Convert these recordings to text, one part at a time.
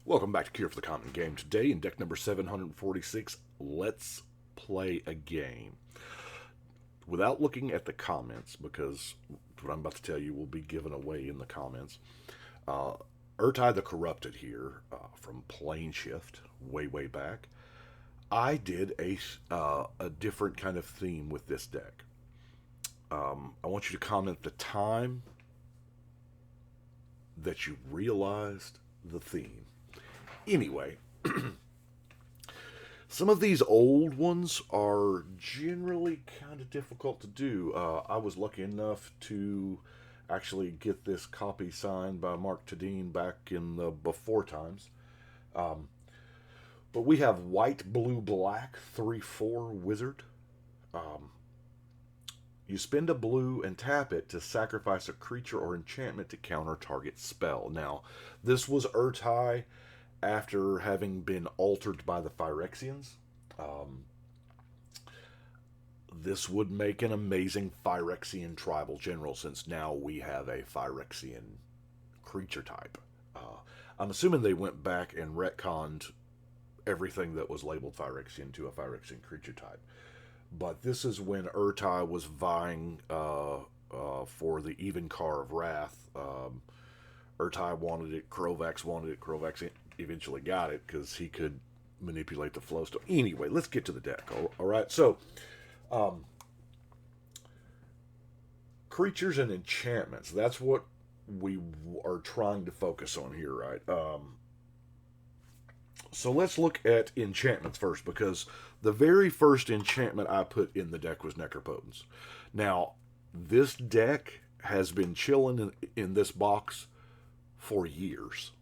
Welcome back to Cure for the Common Game. Today in deck number 746, let's play a game. Without looking at the comments, because what I'm about to tell you will be given away in the comments, Ertai the Corrupted here from Plane Shift, way back. I did a different kind of theme with this deck. I want you to comment the time that you realized the theme. Anyway, some of these old ones are generally kind of difficult to do. I was lucky enough to actually get this copy signed by Mark Tadine back in the before times. But we have white, blue, black, 3/4 wizard. You spend a blue and tap it to sacrifice a creature or enchantment to counter target spell. Now, this was Ertai after having been altered by the Phyrexians. This would make an amazing Phyrexian tribal general, since now we have a Phyrexian creature type. I'm assuming they went back and retconned everything that was labeled Phyrexian to a Phyrexian creature type. But this is when Ertai was vying for the Even Car of Wrath. Ertai wanted it, Krovax wanted it, Krovax eventually got it because he could manipulate the flow stone. Anyway, let's get to the deck. All right, so creatures and enchantments. That's what we are trying to focus on here, right? So let's look at enchantments first, because the very first enchantment I put in the deck was Necropotence. Now, this deck has been chilling in this box for years.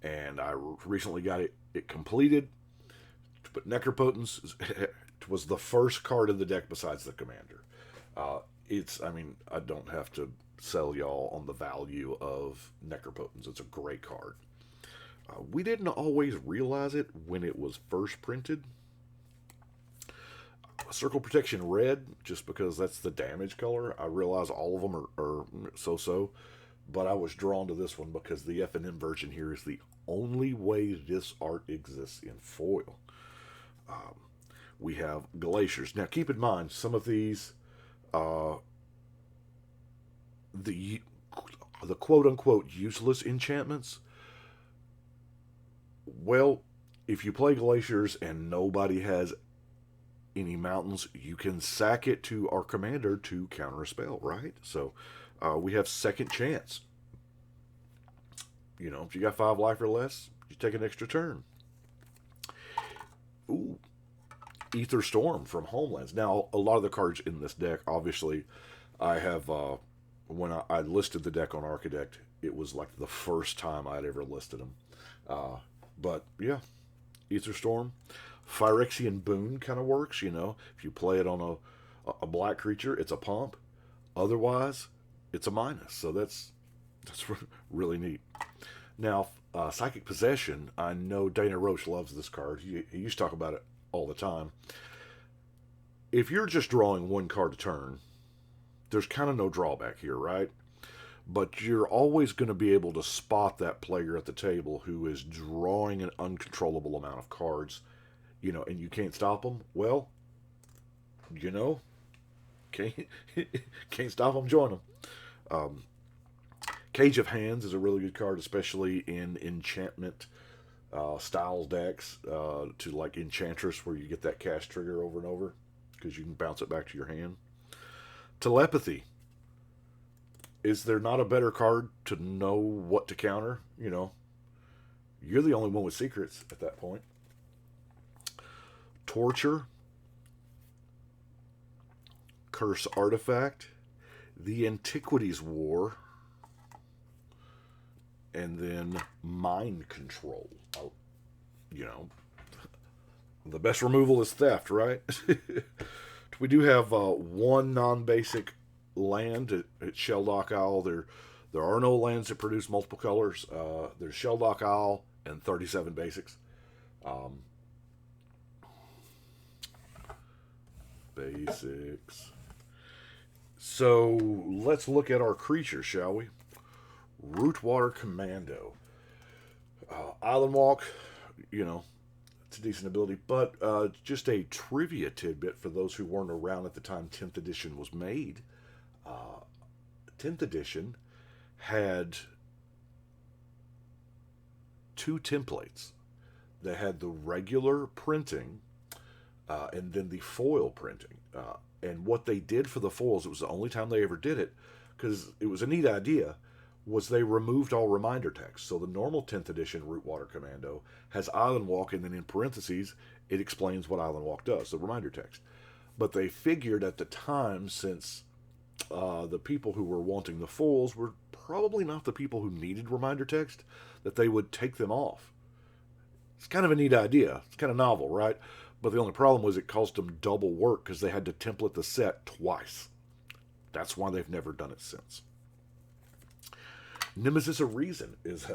And I recently got it completed. But Necropotence was the first card in the deck besides the commander. I don't have to sell y'all on the value of Necropotence. It's a great card. We didn't always realize it when it was first printed. Circle Protection Red, just because that's the damage color. I realize all of them are so-so, but I was drawn to this one because the F&M version here is the only way this art exists in foil. We have Glaciers. Now, keep in mind, some of these, the quote-unquote useless enchantments, well, if you play Glaciers and nobody has any mountains, you can sack it to our commander to counter a spell, right? So we have Second Chance. You know, if you got 5 life or less, you take an extra turn. Ooh, Ether Storm from Homelands. Now, a lot of the cards in this deck, obviously, I have, when I listed the deck on Architect, it was like the first time I'd ever listed them. But yeah, Ether Storm. Phyrexian Boon kind of works, you know. If you play it on a black creature, it's a pump. Otherwise, it's a minus. So that's really neat. Now, Psychic Possession. I know Dana Roach loves this card. He used to talk about it all the time. If you're just drawing one card a turn, there's kind of no drawback here, right? But you're always going to be able to spot that player at the table who is drawing an uncontrollable amount of cards, you know, and you can't stop them. Well, you know, can't stop them, join them. Cage of Hands is a really good card, especially in enchantment styles decks, to like Enchantress, where you get that cast trigger over and over because you can bounce it back to your hand. Telepathy. Is there not a better card to know what to counter? You know, you're the only one with secrets at that point. Torture. Curse Artifact. The Antiquities War. And then Mind Control. You know, the best removal is theft, right? We do have one non-basic land at Shelldock Isle. There are no lands that produce multiple colors. There's Shelldock Isle and 37 basics. Basics. So let's look at our creatures, shall we? Rootwater Commando. Island Walk, you know, it's a decent ability. But just a trivia tidbit for those who weren't around at the time 10th edition was made. 10th edition had two templates. They had the regular printing and then the foil printing. And what they did for the foils, it was the only time they ever did it, because it was a neat idea, was they removed all reminder text. So the normal 10th edition Root Water Commando has Island Walk, and then in parentheses, it explains what Island Walk does, the reminder text. But they figured at the time, since the people who were wanting the foils were probably not the people who needed reminder text, that they would take them off. It's kind of a neat idea. It's kind of novel, right? But the only problem was it caused them double work because they had to template the set twice. That's why they've never done it since. Nemesis of Reason is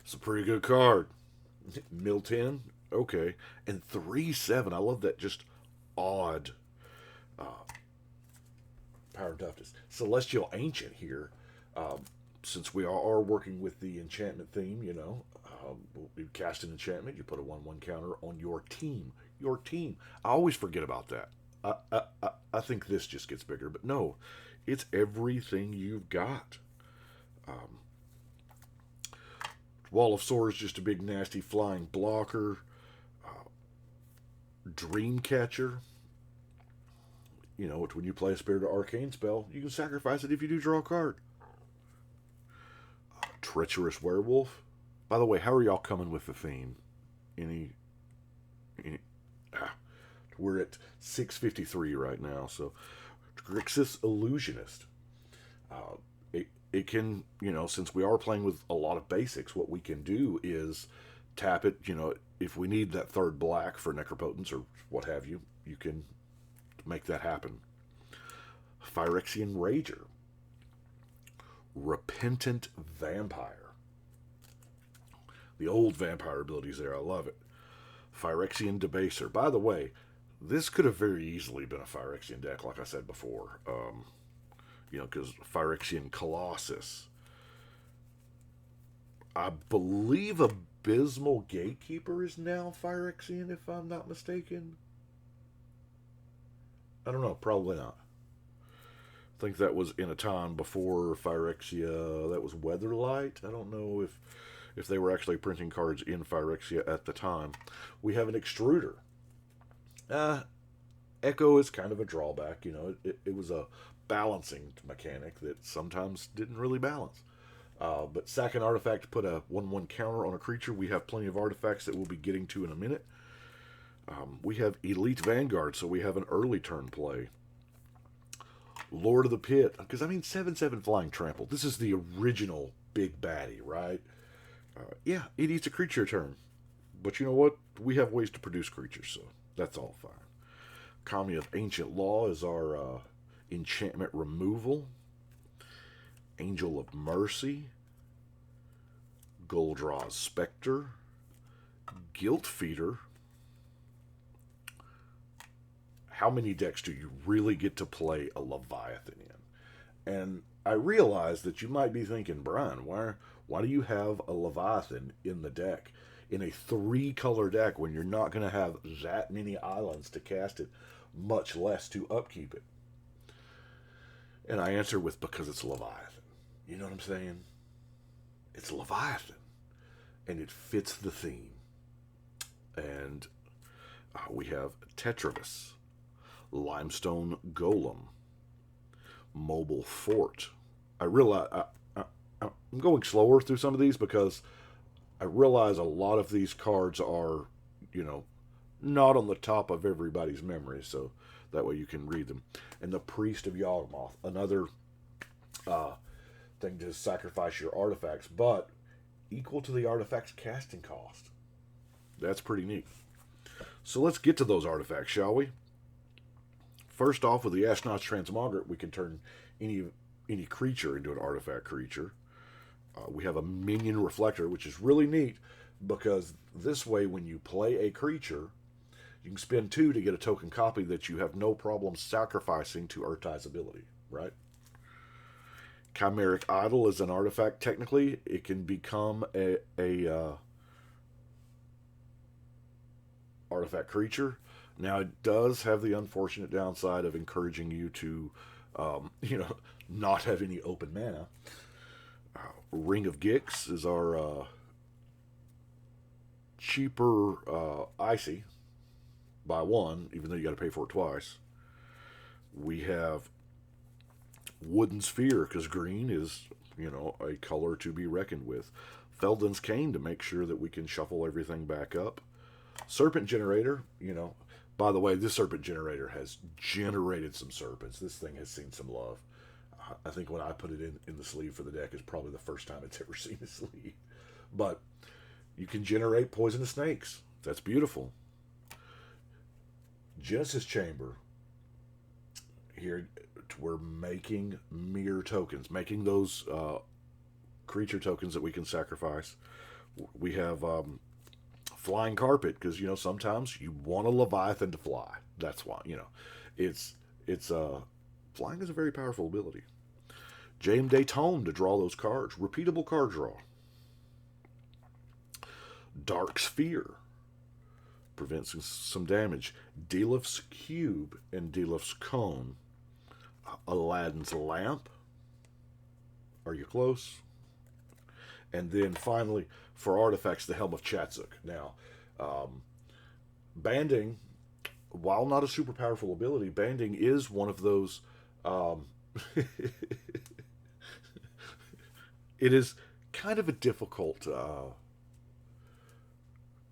it's a pretty good card. Mill 10, okay. And 3/7, I love that just odd power and toughness. Celestial Ancient here, since we are working with the enchantment theme, you know, you cast an enchantment, you put a 1/1 counter on your team. Your team. I always forget about that. I think this just gets bigger, but no, it's everything you've got. Wall of Swords, just a big nasty flying blocker. Dreamcatcher. You know, when you play a Spirit of Arcane spell, you can sacrifice it if you do draw a card. Treacherous Werewolf. By the way, how are y'all coming with the theme? Any we're at 6:53 right now, so Grixis Illusionist. It can, you know, since we are playing with a lot of basics, what we can do is tap it, you know, if we need that third black for Necropotence or what have you, you can make that happen. Phyrexian Rager. Repentant Vampire. The old vampire abilities there, I love it. Phyrexian Debaser. By the way, this could have very easily been a Phyrexian deck, like I said before. You know, because Phyrexian Colossus. I believe Abysmal Gatekeeper is now Phyrexian, if I'm not mistaken. I don't know, probably not. I think that was in a time before Phyrexia. That was Weatherlight. I don't know if they were actually printing cards in Phyrexia at the time. We have an Extruder. Echo is kind of a drawback. You know, it was a balancing mechanic that sometimes didn't really balance. But sack an artifact, put a 1/1 counter on a creature. We have plenty of artifacts that we'll be getting to in a minute. We have Elite Vanguard, so we have an early turn play. Lord of the Pit, because I mean 7/7 Flying Trample. This is the original big baddie, right? Yeah, it eats a creature turn. But you know what? We have ways to produce creatures, so that's all fine. Kami of Ancient Law is our enchantment removal. Angel of Mercy. Goldraw's Spectre. Guilt Feeder. How many decks do you really get to play a Leviathan in? And I realize that you might be thinking, Brian, why do you have a Leviathan in the deck? In a 3-color deck when you're not going to have that many islands to cast it, much less to upkeep it. And I answer with, because it's Leviathan. You know what I'm saying? It's Leviathan. And it fits the theme. And we have Tetravis, Limestone Golem, Mobile Fort. I realize I'm going slower through some of these because I realize a lot of these cards are, you know, not on the top of everybody's memory, so that way you can read them. And the Priest of Yawgmoth, another thing to sacrifice your artifacts, but equal to the artifact's casting cost. That's pretty neat. So let's get to those artifacts, shall we? First off, with the Ashnod's Transmogrant, we can turn any creature into an artifact creature. We have a Minion Reflector, which is really neat because this way, when you play a creature, you can spend 2 to get a token copy that you have no problem sacrificing to Ertai's ability, right? Chimeric Idol is an artifact. Technically, it can become a artifact creature. Now, it does have the unfortunate downside of encouraging you to, not have any open mana. Ring of Gix is our cheaper Icy by one, even though you got to pay for it twice. We have Wooden Sphere, because green is, a color to be reckoned with. Felden's Cane to make sure that we can shuffle everything back up. Serpent Generator, by the way, this Serpent Generator has generated some serpents. This thing has seen some love. I think when I put it in the sleeve for the deck is probably the first time it's ever seen a sleeve. But you can generate poisonous snakes. That's beautiful. Genesis Chamber. Here, we're making mirror tokens, making those creature tokens that we can sacrifice. We have Flying Carpet, because sometimes you want a Leviathan to fly. That's why it's flying is a very powerful ability. James Day Tome to draw those cards, repeatable card draw. Dark Sphere prevents some damage. Delif's Cube and Delif's Cone. Aladdin's Lamp. Are you close? And then finally, for artifacts, the Helm of Chatsuk. Now, banding, while not a super powerful ability, banding is one of those. It is kind of a difficult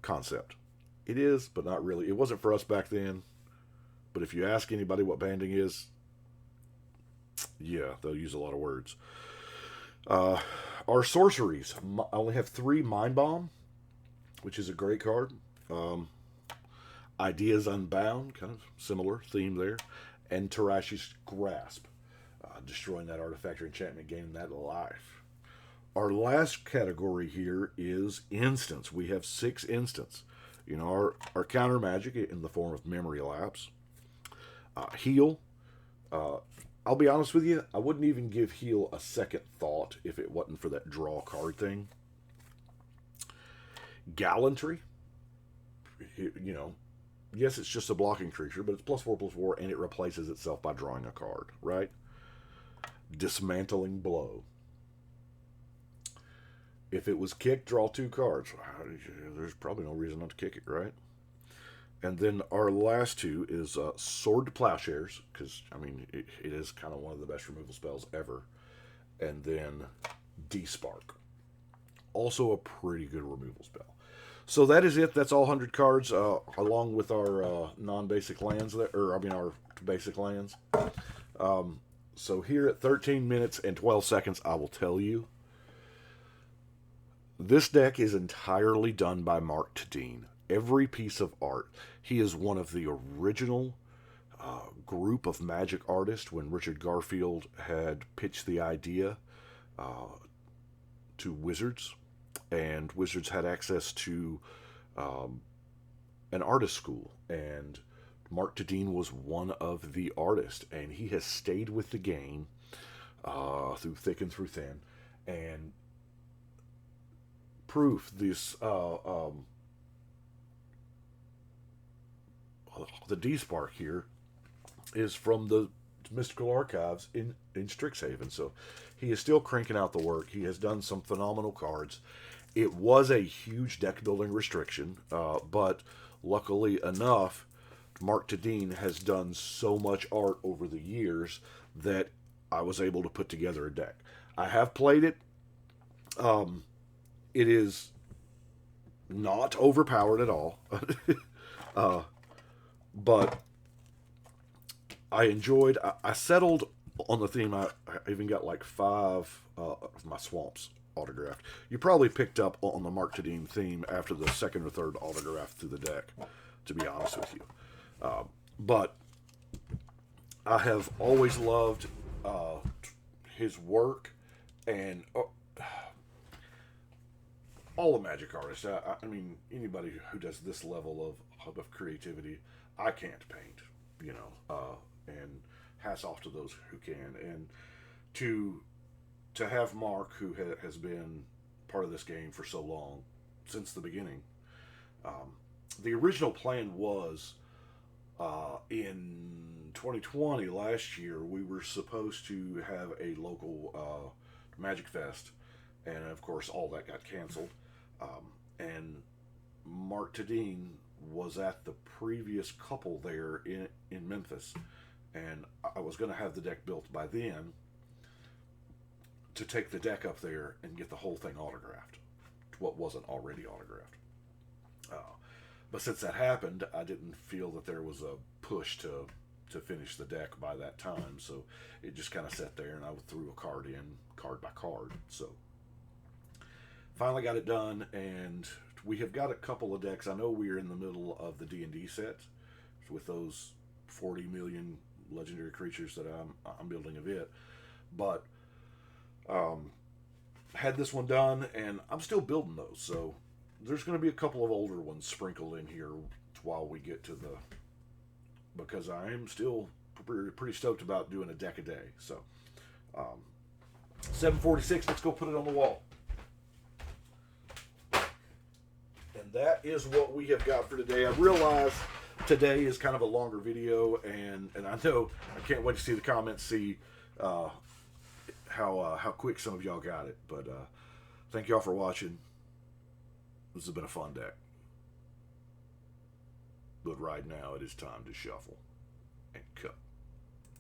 concept. It is, but not really. It wasn't for us back then. But if you ask anybody what banding is, yeah, they'll use a lot of words. Our sorceries. I only have 3 Mind Bomb, which is a great card. Ideas Unbound, kind of similar theme there. And Tarashi's Grasp, destroying that artifact or enchantment, gaining that life. Our last category here is instants. We have 6 instants. Our counter magic in the form of Memory Lapse. Heal. I'll be honest with you, I wouldn't even give heal a second thought if it wasn't for that draw card thing. Gallantry. Yes, it's just a blocking creature, but it's +4/+4, and it replaces itself by drawing a card, right? Dismantling Blow. If it was kicked, draw 2 cards. There's probably no reason not to kick it, right? And then our last 2 is Sword to Plowshares, because, it is kind of one of the best removal spells ever. And then D-Spark. Also a pretty good removal spell. So that is it. That's all 100 cards, along with our non-basic lands, our basic lands. So here at 13 minutes and 12 seconds, I will tell you, this deck is entirely done by Mark Tadine. Every piece of art. He is one of the original group of Magic artists when Richard Garfield had pitched the idea to Wizards, and Wizards had access to an artist school, and Mark Tadine was one of the artists, and he has stayed with the game through thick and through thin, and proof this the D-Spark here is from the Mystical Archives in Strixhaven. So he is still cranking out the work. He has done some phenomenal cards. It was a huge deck building restriction, but luckily enough, Mark Tadine has done so much art over the years that I was able to put together a deck. I have played it. It is not overpowered at all. But I enjoyed. I settled on the theme. I even got like 5 of my swamps autographed. You probably picked up on the Mark Tadine theme after the second or third autograph through the deck, to be honest with you. But I have always loved his work, and all the Magic artists. I mean, anybody who does this level of creativity, I can't paint, and hats off to those who can. And to to have Mark, who has been part of this game for so long, since the beginning, the original plan was in 2020, last year, we were supposed to have a local Magic Fest, and of course, all that got canceled. And Mark Tadine was at the previous couple there in Memphis, and I was going to have the deck built by then to take the deck up there and get the whole thing autographed, what wasn't already autographed. But since that happened, I didn't feel that there was a push to finish the deck by that time, so it just kind of sat there, and I threw a card in, card by card. So finally got it done, and we have got a couple of decks. I know we're in the middle of the D&D set with those 40 million legendary creatures that I'm building of it, but had this one done, and I'm still building those, so there's going to be a couple of older ones sprinkled in here while we get to the, because I am still pretty stoked about doing a deck a day. So 746, let's go put it on the wall. And that is what we have got for today. I realize today is kind of a longer video, and I know I can't wait to see the comments, see how quick some of y'all got it. But thank y'all for watching. This has been a fun deck. But right now it is time to shuffle and cut.